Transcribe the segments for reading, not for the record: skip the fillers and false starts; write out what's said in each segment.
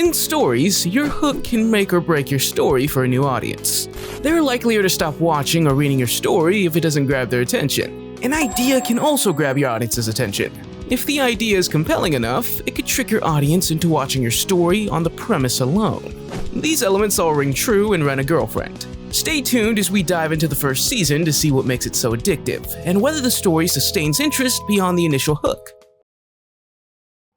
In stories, your hook can make or break your story for a new audience. They're likelier to stop watching or reading your story if it doesn't grab their attention. An idea can also grab your audience's attention. If the idea is compelling enough, it could trick your audience into watching your story on the premise alone. These elements all ring true in Rent a Girlfriend. Stay tuned as we dive into the first season to see what makes it so addictive, and whether the story sustains interest beyond the initial hook.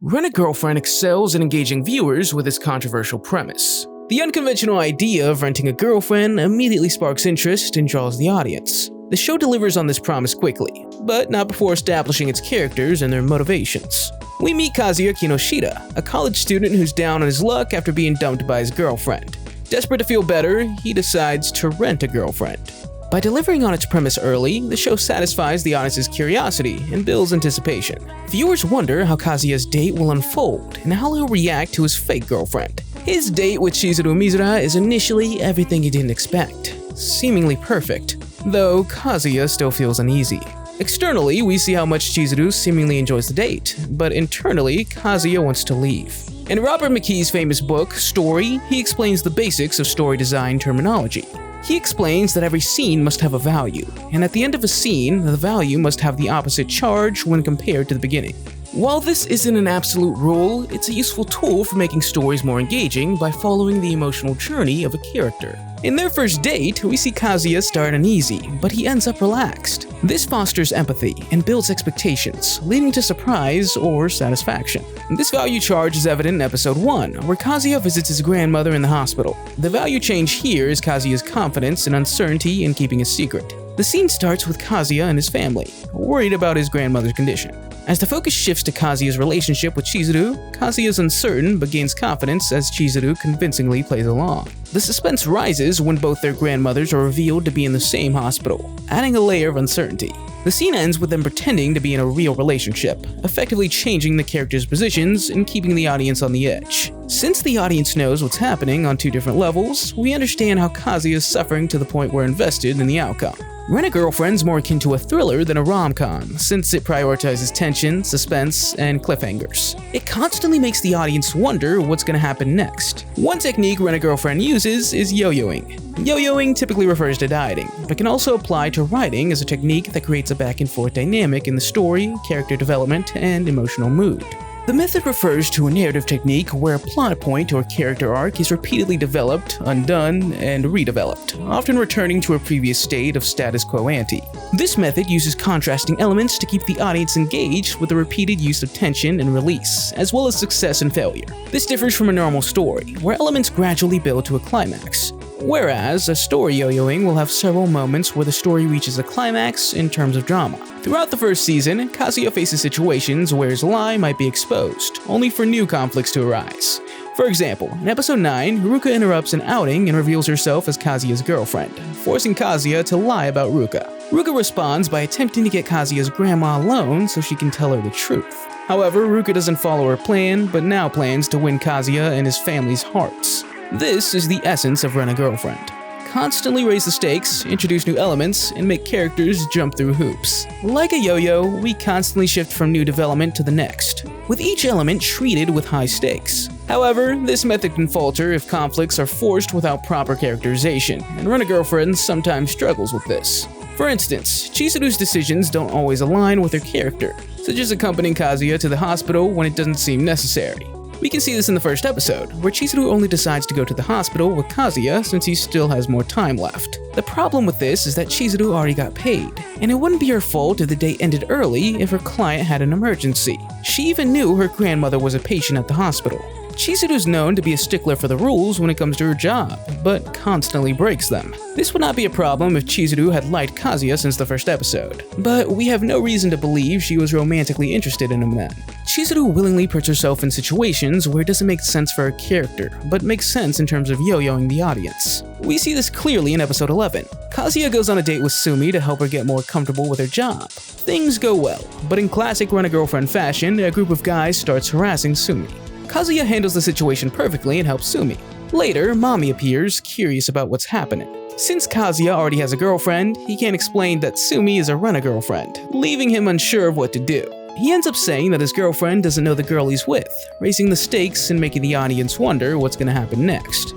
Rent a Girlfriend excels in engaging viewers with its controversial premise. The unconventional idea of renting a girlfriend immediately sparks interest and draws the audience. The show delivers on this promise quickly, but not before establishing its characters and their motivations. We meet Kazuya Kinoshita, a college student who's down on his luck after being dumped by his girlfriend. Desperate to feel better, he decides to rent a girlfriend. By delivering on its premise early, the show satisfies the audience's curiosity and builds anticipation. Viewers wonder how Kazuya's date will unfold and how he'll react to his fake girlfriend. His date with Chizuru Mizura is initially everything he didn't expect, seemingly perfect, though Kazuya still feels uneasy. Externally, we see how much Chizuru seemingly enjoys the date, but internally, Kazuya wants to leave. In Robert McKee's famous book, Story, he explains the basics of story design terminology. He explains that every scene must have a value, and at the end of a scene, the value must have the opposite charge when compared to the beginning. While this isn't an absolute rule, it's a useful tool for making stories more engaging by following the emotional journey of a character. In their first date, we see Kazuya start uneasy, but he ends up relaxed. This fosters empathy and builds expectations, leading to surprise or satisfaction. This value charge is evident in episode 1, where Kazuya visits his grandmother in the hospital. The value change here is Kazuya's confidence and uncertainty in keeping a secret. The scene starts with Kazuya and his family, worried about his grandmother's condition. As the focus shifts to Kazuya's relationship with Chizuru, Kazuya is uncertain but gains confidence as Chizuru convincingly plays along. The suspense rises when both their grandmothers are revealed to be in the same hospital, adding a layer of uncertainty. The scene ends with them pretending to be in a real relationship, effectively changing the characters' positions and keeping the audience on the edge. Since the audience knows what's happening on two different levels, we understand how Kazuya is suffering to the point we're invested in the outcome. Rent a Girlfriend's more akin to a thriller than a rom-com, since it prioritizes tension, suspense, and cliffhangers. It constantly makes the audience wonder what's going to happen next. One technique Rent a Girlfriend uses is yo-yoing. Yo-yoing typically refers to dieting, but can also apply to writing as a technique that creates a back-and-forth dynamic in the story, character development, and emotional mood. The method refers to a narrative technique where a plot point or character arc is repeatedly developed, undone, and redeveloped, often returning to a previous state of status quo ante. This method uses contrasting elements to keep the audience engaged with the repeated use of tension and release, as well as success and failure. This differs from a normal story, where elements gradually build to a climax. Whereas, a story yo-yoing will have several moments where the story reaches a climax in terms of drama. Throughout the first season, Kazuya faces situations where his lie might be exposed, only for new conflicts to arise. For example, in episode 9, Ruka interrupts an outing and reveals herself as Kazuya's girlfriend, forcing Kazuya to lie about Ruka. Ruka responds by attempting to get Kazuya's grandma alone so she can tell her the truth. However, Ruka doesn't follow her plan, but now plans to win Kazuya and his family's hearts. This is the essence of Rent a Girlfriend. Constantly raise the stakes, introduce new elements, and make characters jump through hoops. Like a yo-yo, we constantly shift from new development to the next, with each element treated with high stakes. However, this method can falter if conflicts are forced without proper characterization, and Rent a Girlfriend sometimes struggles with this. For instance, Chizuru's decisions don't always align with her character, such as accompanying Kazuya to the hospital when it doesn't seem necessary. We can see this in the first episode, where Chizuru only decides to go to the hospital with Kazuya since he still has more time left. The problem with this is that Chizuru already got paid, and it wouldn't be her fault if the date ended early if her client had an emergency. She even knew her grandmother was a patient at the hospital. Chizuru's known to be a stickler for the rules when it comes to her job, but constantly breaks them. This would not be a problem if Chizuru had liked Kazuya since the first episode, but we have no reason to believe she was romantically interested in him then. Chizuru willingly puts herself in situations where it doesn't make sense for her character, but makes sense in terms of yo-yoing the audience. We see this clearly in episode 11. Kazuya goes on a date with Sumi to help her get more comfortable with her job. Things go well, but in classic Rent a Girlfriend fashion, a group of guys starts harassing Sumi. Kazuya handles the situation perfectly and helps Sumi. Later, Mami appears, curious about what's happening. Since Kazuya already has a girlfriend, he can't explain that Sumi is a Rent a Girlfriend, leaving him unsure of what to do. He ends up saying that his girlfriend doesn't know the girl he's with, raising the stakes and making the audience wonder what's gonna happen next.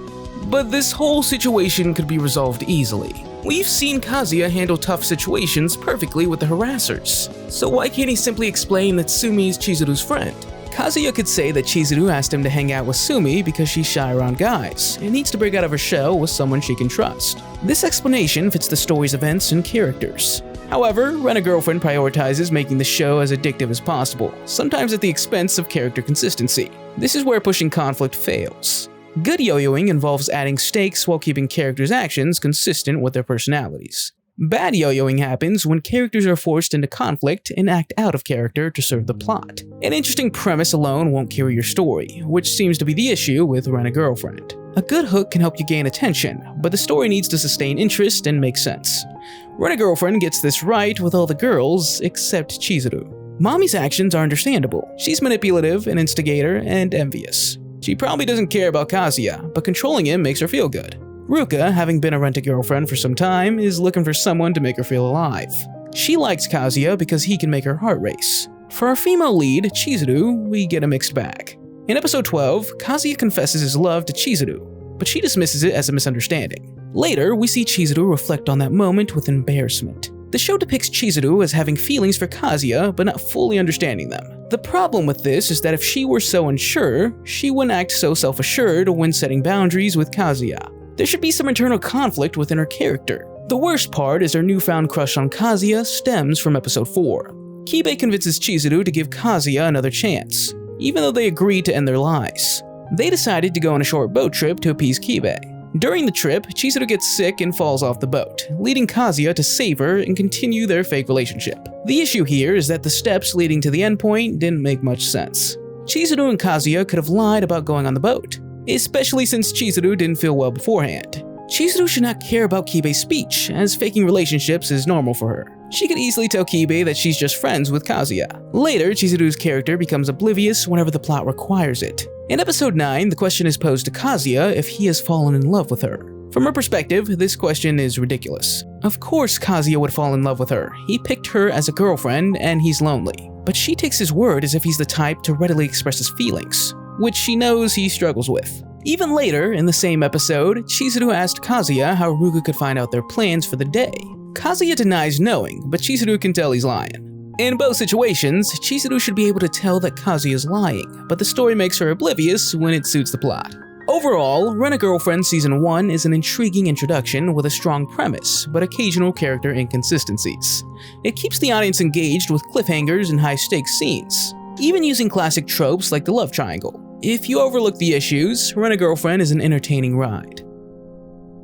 But this whole situation could be resolved easily. We've seen Kazuya handle tough situations perfectly with the harassers, so why can't he simply explain that Sumi is Chizuru's friend? Kazuya could say that Chizuru asked him to hang out with Sumi because she's shy around guys and needs to break out of her shell with someone she can trust. This explanation fits the story's events and characters. However, Rent-A-Girlfriend prioritizes making the show as addictive as possible, sometimes at the expense of character consistency. This is where pushing conflict fails. Good yo-yoing involves adding stakes while keeping characters' actions consistent with their personalities. Bad yo-yoing happens when characters are forced into conflict and act out of character to serve the plot. An interesting premise alone won't carry your story, which seems to be the issue with Rent-A-Girlfriend. A good hook can help you gain attention, but the story needs to sustain interest and make sense. Rent-A-Girlfriend gets this right with all the girls except Chizuru. Mommy's actions are understandable. She's manipulative, an instigator, and envious. She probably doesn't care about Kazuya, but controlling him makes her feel good. Ruka, having been a Rent-A-Girlfriend for some time, is looking for someone to make her feel alive. She likes Kazuya because he can make her heart race. For our female lead, Chizuru, we get a mixed bag. In episode 12, Kazuya confesses his love to Chizuru, but she dismisses it as a misunderstanding. Later, we see Chizuru reflect on that moment with embarrassment. The show depicts Chizuru as having feelings for Kazuya, but not fully understanding them. The problem with this is that if she were so unsure, she wouldn't act so self-assured when setting boundaries with Kazuya. There should be some internal conflict within her character. The worst part is her newfound crush on Kazuya stems from episode 4. Kibe convinces Chizuru to give Kazuya another chance, even though they agreed to end their lies. They decided to go on a short boat trip to appease Kibe. During the trip, Chizuru gets sick and falls off the boat, leading Kazuya to save her and continue their fake relationship. The issue here is that the steps leading to the endpoint didn't make much sense. Chizuru and Kazuya could have lied about going on the boat, especially since Chizuru didn't feel well beforehand. Chizuru should not care about Kibe's speech, as faking relationships is normal for her. She could easily tell Kibe that she's just friends with Kazuya. Later, Chizuru's character becomes oblivious whenever the plot requires it. In episode 9, the question is posed to Kazuya if he has fallen in love with her. From her perspective, this question is ridiculous. Of course Kazuya would fall in love with her. He picked her as a girlfriend and he's lonely. But she takes his word as if he's the type to readily express his feelings, which she knows he struggles with. Even later, in the same episode, Chizuru asked Kazuya how Ruka could find out their plans for the day. Kazuya denies knowing, but Chizuru can tell he's lying. In both situations, Chizuru should be able to tell that Kazuya is lying, but the story makes her oblivious when it suits the plot. Overall, Rent-A-Girlfriend Season 1 is an intriguing introduction with a strong premise, but occasional character inconsistencies. It keeps the audience engaged with cliffhangers and high-stakes scenes, even using classic tropes like the love triangle. If you overlook the issues, Rent-A-Girlfriend is an entertaining ride.